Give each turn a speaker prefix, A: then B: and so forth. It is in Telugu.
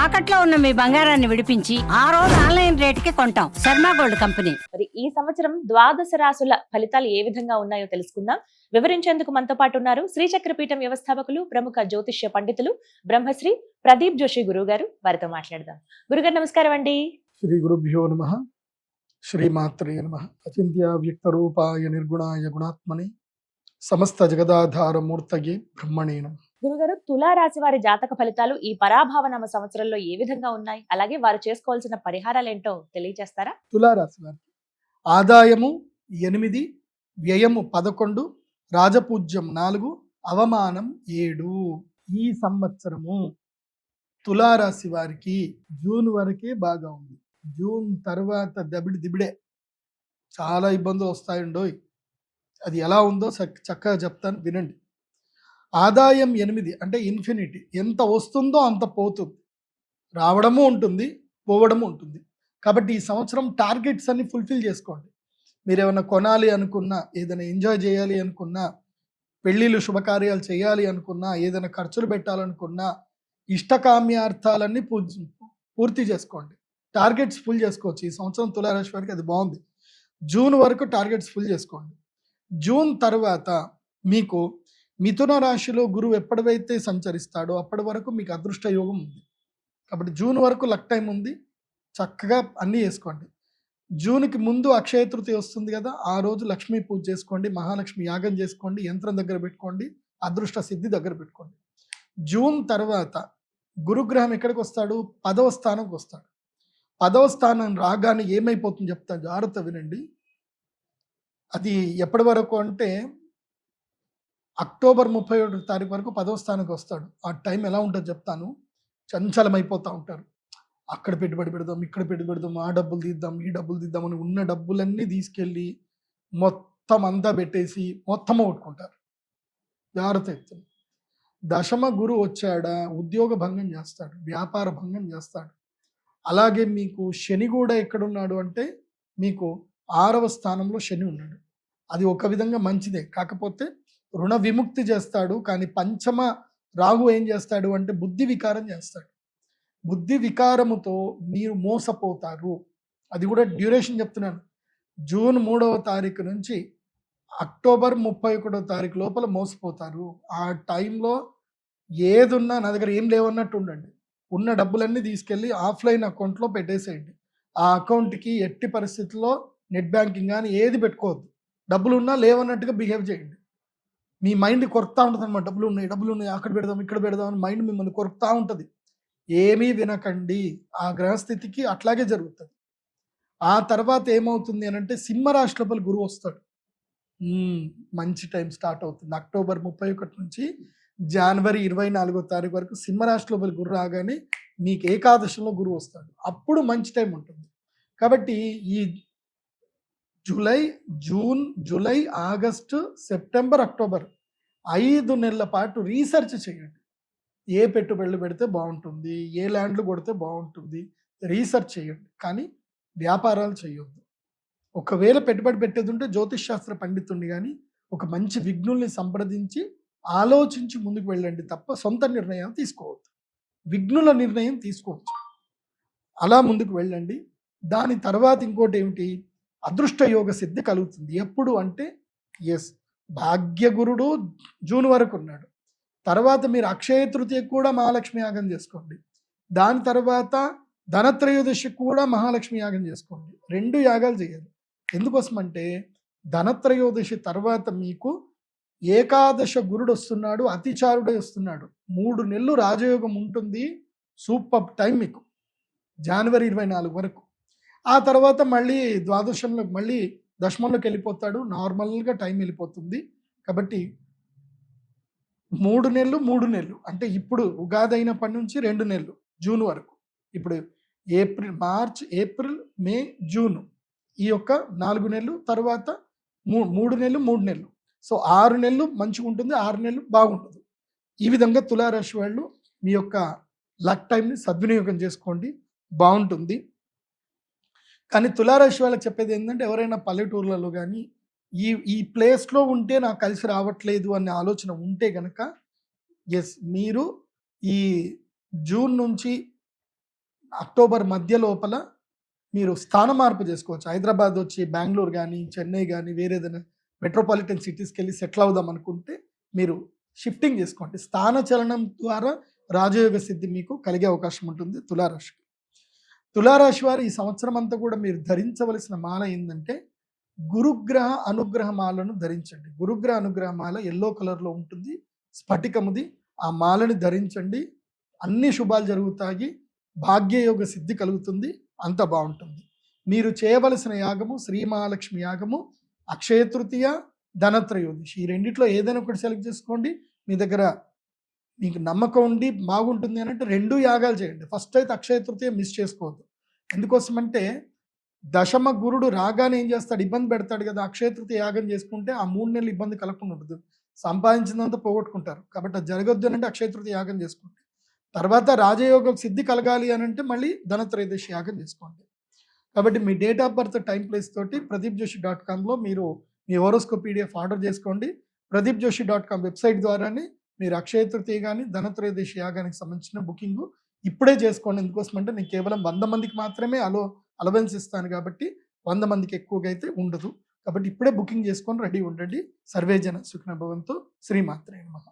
A: తాకట్లో ఉన్న మీ బంగారాన్ని విడిపించి ఆ రోజు ఆన్లైన్ రేటుకి కొంటాం. Sharma gold company.
B: మరి ఈ సంవత్సరం ద్వాదశ రాసుల ఫలితాలు ఏ విధంగా ఉన్నాయో తెలుసుకుందాం. వివరించేందుకు మనతో పాటు ఉన్నారు శ్రీచక్రపీఠం వ్యవస్థాపకులు, ప్రముఖ జ్యోతిష్య పండితులు బ్రహ్మశ్రీ ప్రదీప్ జోషి గురువు గారు. వారితో మాట్లాడదాం. గురుగారు నమస్కారం అండి.
C: శ్రీ గురుభ్యో నమః. శ్రీమాత్రే నమః. అచింత్య వ్యక్త రూపాయ నిర్గుణాయ గుణాత్మని సమస్త జగదాధార మూర్తయే బ్రహ్మణే నమః.
B: గురుగారు, తులారాశి వారి జాతక ఫలితాలు ఈ పరాభావనామ సంవత్సరంలో ఏ విధంగా ఉన్నాయి, అలాగే వారు చేసుకోవాల్సిన పరిహారాలు ఏంటో తెలియజేస్తారా?
C: తులారాశి వారికి ఆదాయము 8, వ్యయము 11, రాజపూజ్యం 4, అవమానం 7. ఈ సంవత్సరము తులారాశి వారికి జూన్ వరకే బాగా ఉంది. జూన్ తర్వాత దిబిడే చాలా ఇబ్బందులు వస్తాయండోయ్. అది ఎలా ఉందో చక్కగా చెప్తాను, వినండి. ఆదాయం 8 అంటే ఇన్ఫినిటీ, ఎంత వస్తుందో అంత పోతుంది, రావడము ఉంటుంది, పోవడము ఉంటుంది. కాబట్టి ఈ సంవత్సరం టార్గెట్స్ అన్ని ఫుల్ఫిల్ చేసుకోండి. మీరు ఏమైనా కొనాలి అనుకున్నా, ఏదైనా ఎంజాయ్ చేయాలి అనుకున్నా, పెళ్ళిళ్ళు శుభకార్యాలు చేయాలి అనుకున్నా, ఏదైనా ఖర్చులు పెట్టాలనుకున్నా, ఇష్టకామ్యార్థాలన్నీ పూర్తి చేసుకోండి. టార్గెట్స్ ఫుల్ చేసుకోవచ్చు. ఈ సంవత్సరం తులారాశి వారికి అది బాగుంది. జూన్ వరకు టార్గెట్స్ ఫుల్ చేసుకోండి. జూన్ తర్వాత మీకు మిథున రాశిలో గురువు ఎప్పటివైతే సంచరిస్తాడో అప్పటి వరకు మీకు అదృష్ట యోగం ఉంది. కాబట్టి జూన్ వరకు లక్ టైం ఉంది, చక్కగా అన్నీ చేసుకోండి. జూన్కి ముందు అక్షయ తృతీయ వస్తుంది కదా, ఆ రోజు లక్ష్మీ పూజ చేసుకోండి, మహాలక్ష్మి యాగం చేసుకోండి, యంత్రం దగ్గర పెట్టుకోండి, అదృష్ట సిద్ధి దగ్గర పెట్టుకోండి. జూన్ తర్వాత గురుగ్రహం ఎక్కడికి వస్తాడు? 10వ స్థానంకి వస్తాడు. 10వ స్థానం రాగానే ఏమైపోతుంది చెప్తాను, జాగ్రత్త వినండి. అది ఎప్పటి వరకు అంటే అక్టోబర్ 31వ తారీఖు వరకు 10వ స్థానానికి వస్తాడు. ఆ టైం ఎలా ఉంటుందో చెప్తాను. చంచలమైపోతూ ఉంటారు. అక్కడ పెట్టుబడి పెడదాం, ఇక్కడ పెట్టుబడి పెడదాం, ఆ డబ్బులు తీద్దాం, ఈ డబ్బులు తీద్దాం అని ఉన్న డబ్బులన్నీ తీసుకెళ్ళి మొత్తం అంతా పెట్టేసి మొత్తం కొట్టుకుంటారు. జాగ్రత్త చెప్తాను. దశమ గురు వచ్చాడా, ఉద్యోగ భంగం చేస్తాడు, వ్యాపార భంగం చేస్తాడు. అలాగే మీకు శని కూడా ఎక్కడున్నాడు అంటే మీకు 6వ స్థానంలో శని ఉన్నాడు. అది ఒక విధంగా మంచిదే, కాకపోతే రుణ విముక్తి చేస్తాడు. కానీ పంచమ రాహు ఏం చేస్తాడు అంటే బుద్ధి వికారం చేస్తాడు. బుద్ధి వికారముతో మీరు మోసపోతారు. అది కూడా డ్యూరేషన్ చెప్తున్నాను. జూన్ 3వ తారీఖు నుంచి అక్టోబర్ 31వ తారీఖు లోపల మోసపోతారు. ఆ టైంలో ఏదున్నా నా దగ్గర ఏం లేవన్నట్టు ఉండండి. ఉన్న డబ్బులన్నీ తీసుకెళ్ళి ఆఫ్లైన్ అకౌంట్లో పెట్టేసేయండి. ఆ అకౌంట్కి ఎట్టి పరిస్థితుల్లో నెట్ బ్యాంకింగ్ కానీ ఏది పెట్టుకోవద్దు. డబ్బులు ఉన్నా లేవన్నట్టుగా బిహేవ్ చేయండి. మీ మైండ్ కొరుకుతూ ఉంటుంది అనమాట. డబ్బులు ఉన్నాయి, అక్కడ పెడదాం, ఇక్కడ పెడదాం అని మైండ్ మిమ్మల్ని కొరుకుతూ ఉంటుంది. ఏమీ వినకండి. ఆ గ్రహస్థితికి అట్లాగే జరుగుతుంది. ఆ తర్వాత ఏమవుతుంది అని అంటే సింహరాశి లోపల గురువు వస్తాడు. మంచి టైం స్టార్ట్ అవుతుంది. అక్టోబర్ 31 నుంచి జనవరి 24వ తారీఖు వరకు సింహరాశి లోపల గురువు రాగానే మీకు ఏకాదశంలో గురువు వస్తాడు. అప్పుడు మంచి టైం ఉంటుంది. కాబట్టి ఈ June, July, August, September, October 5 నెలల పాటు రీసెర్చ్ చేయండి. ఏ పెట్టుబడులు పెడితే బాగుంటుంది, ఏ ల్యాండ్లు కొడితే బాగుంటుంది, రీసెర్చ్ చేయండి. కానీ వ్యాపారాలు చేయొద్దు. ఒకవేళ పెట్టుబడి పెట్టేది ఉంటే జ్యోతిష్ శాస్త్ర పండితుడిని కానీ ఒక మంచి విఘ్నుల్ని సంప్రదించి ఆలోచించి ముందుకు వెళ్ళండి తప్ప సొంత నిర్ణయాలు తీసుకోవద్దు. విఘ్నుల నిర్ణయం తీసుకోవచ్చు. అలా ముందుకు వెళ్ళండి. దాని తర్వాత ఇంకోటి ఏమిటి, అదృష్ట యోగ సిద్ధి కలుగుతుంది. ఎప్పుడు అంటే భాగ్యగురుడు జూన్ వరకు ఉన్నాడు. తర్వాత మీరు అక్షయ తృతీయ కూడా మహాలక్ష్మి యాగం చేసుకోండి. దాని తర్వాత ధనత్రయోదశి కూడా మహాలక్ష్మి యాగం చేసుకోండి. 2 యాగాలు చేయాలి. ఎందుకోసం అంటే ధనత్రయోదశి తర్వాత మీకు ఏకాదశ గురుడు వస్తున్నాడు, అతిచారుడే వస్తున్నాడు. 3 నెలలు రాజయోగం ఉంటుంది. సూపర్ టైం మీకు జనవరి 24 వరకు. ఆ తర్వాత మళ్ళీ ద్వాదశంలో మళ్ళీ దశమంలోకి వెళ్ళిపోతాడు. నార్మల్గా టైం వెళ్ళిపోతుంది. కాబట్టి 3 నెలలు అంటే ఇప్పుడు ఉగాది అయినప్పటి నుంచి 2 నెలలు జూన్ వరకు. ఇప్పుడు మార్చ్, ఏప్రిల్, మే, జూన్ ఈ యొక్క 4 నెలలు. తర్వాత 3 నెలలు. సో 6 నెలలు మంచిగా ఉంటుంది, 6 నెలలు బాగుంటుంది. ఈ విధంగా తులారాశి వాళ్ళు మీ యొక్క లక్ టైంని సద్వినియోగం చేసుకోండి, బాగుంటుంది. కానీ తులారాశి వాళ్ళకి చెప్పేది ఏంటంటే ఎవరైనా పల్లెటూర్లలో కానీ ఈ ప్లేస్లో ఉంటే నాకు కలిసి రావట్లేదు అనే ఆలోచన ఉంటే కనుక మీరు ఈ జూన్ నుంచి అక్టోబర్ మధ్య లోపల మీరు స్థాన మార్పు చేసుకోవచ్చు. హైదరాబాద్ వచ్చి బెంగళూరు కానీ, చెన్నై కానీ, వేరే ఏదైనా మెట్రోపాలిటన్ సిటీస్కి వెళ్ళి సెటిల్ అవుదాం అనుకుంటే మీరు షిఫ్టింగ్ చేసుకోండి. స్థాన చలనం ద్వారా రాజయోగ సిద్ధి మీకు కలిగే అవకాశం ఉంటుంది. తులారాశికి, తులారాశి వారు ఈ సంవత్సరం అంతా కూడా మీరు ధరించవలసిన మాల ఏంటంటే గురుగ్రహ అనుగ్రహ మాలను ధరించండి. గురుగ్రహ అనుగ్రహ మాల ఎల్లో కలర్లో ఉంటుంది, స్ఫటికముది. ఆ మాలని ధరించండి, అన్ని శుభాలు జరుగుతాయి, భాగ్యయోగ సిద్ధి కలుగుతుంది, అంత బాగుంటుంది. మీరు చేయవలసిన యాగము శ్రీ మహాలక్ష్మి యాగము, అక్షయ తృతీయ, ధనత్రయోదశి. ఈ రెండిట్లో ఏదైనా ఒకటి సెలెక్ట్ చేసుకోండి. మీ దగ్గర మీకు నమ్మకం ఉండి బాగుంటుంది అని అంటే 2 యాగాలు చేయండి. ఫస్ట్ అయితే అక్షయ తృతీయ మిస్ చేసుకోవద్దు. ఎందుకోసమంటే దశమ గురుడు రాగానే ఏం చేస్తాడు, ఇబ్బంది పెడతాడు కదా. అక్షయ తృతీయ యాగం చేసుకుంటే ఆ 3 నెలలు ఇబ్బంది కలగకుండా ఉంటుంది, సంపాదించినంత పోగొట్టుకుంటారు. కాబట్టి అది జరగొద్దు అని అంటే అక్షయ తృతీయ యాగం చేసుకోండి. తర్వాత రాజయోగం సిద్ధి కలగాలి అని అంటే మళ్ళీ ధనత్రయోదశి యాగం చేసుకోండి. కాబట్టి మీ date of birth, time, place తోటి pradeepjoshi.comలో మీరు మీ హోరోస్కోప్ పీడిఎఫ్ ఆర్డర్ చేసుకోండి. pradeepjoshi.com వెబ్సైట్ ద్వారానే మీరు అక్షయ తృతీయ కానీ ధనత్రయోదశి యాగానికి సంబంధించిన బుకింగ్ ఇప్పుడే చేసుకోండి. ఎందుకోసం అంటే నేను కేవలం 100 మందికి మాత్రమే అలవెన్స్ ఇస్తాను కాబట్టి 100 మందికి ఎక్కువగా అయితే ఉండదు. కాబట్టి ఇప్పుడే బుకింగ్ చేసుకొని రెడీ ఉండండి. సర్వేజన సుఖినో భవంతు. శ్రీమాత్రే నమః.